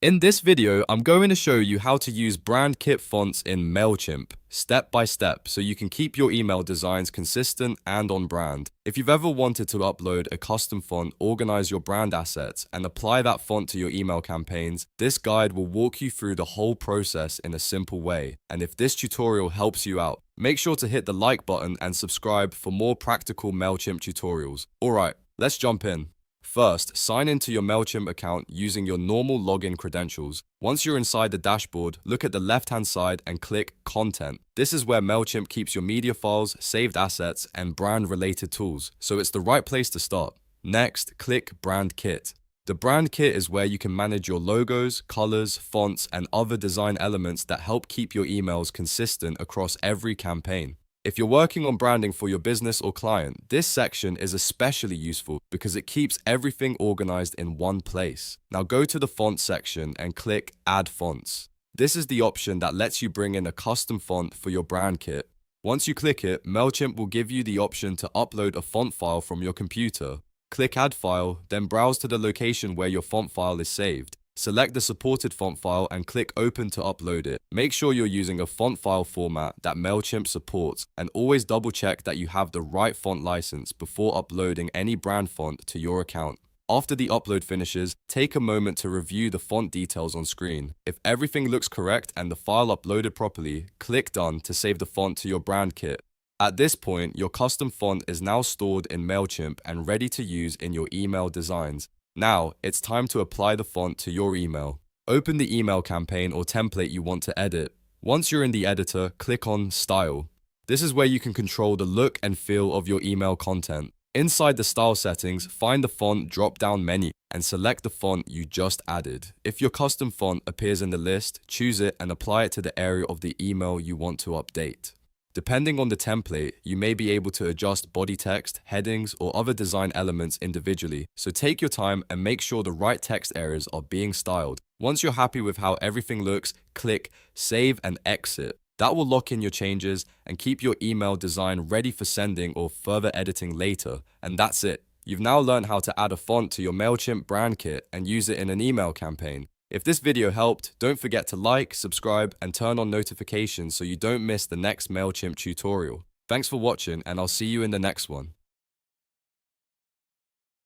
In this video, I'm going to show you how to use brand kit fonts in MailChimp, step by step, so you can keep your email designs consistent and on brand. If you've ever wanted to upload a custom font, organize your brand assets, and apply that font to your email campaigns, this guide will walk you through the whole process in a simple way. And if this tutorial helps you out, make sure to hit the like button and subscribe for more practical MailChimp tutorials. Alright, let's jump in. First, sign into your MailChimp account using your normal login credentials. Once you're inside the dashboard, look at the left-hand side and click Content. This is where MailChimp keeps your media files, saved assets, and brand-related tools, so it's the right place to start. Next, click Brand Kit. The Brand Kit is where you can manage your logos, colors, fonts, and other design elements that help keep your emails consistent across every campaign. If you're working on branding for your business or client, this section is especially useful because it keeps everything organized in one place. Now go to the font section and click Add Fonts. This is the option that lets you bring in a custom font for your brand kit. Once you click it, MailChimp will give you the option to upload a font file from your computer. Click Add File, then browse to the location where your font file is saved. Select the supported font file and click Open to upload it. Make sure you're using a font file format that MailChimp supports, and always double check that you have the right font license before uploading any brand font to your account. After the upload finishes, take a moment to review the font details on screen. If everything looks correct and the file uploaded properly, click Done to save the font to your brand kit. At this point, your custom font is now stored in MailChimp and ready to use in your email designs. Now, it's time to apply the font to your email. Open the email campaign or template you want to edit. Once you're in the editor, click on Style. This is where you can control the look and feel of your email content. Inside the style settings, find the font drop-down menu and select the font you just added. If your custom font appears in the list, choose it and apply it to the area of the email you want to update. Depending on the template, you may be able to adjust body text, headings, or other design elements individually, so take your time and make sure the right text areas are being styled. Once you're happy with how everything looks, click Save and Exit. That will lock in your changes and keep your email design ready for sending or further editing later. And that's it. You've now learned how to add a font to your MailChimp brand kit and use it in an email campaign. If this video helped, don't forget to like, subscribe, and turn on notifications so you don't miss the next MailChimp tutorial. Thanks for watching, and I'll see you in the next one.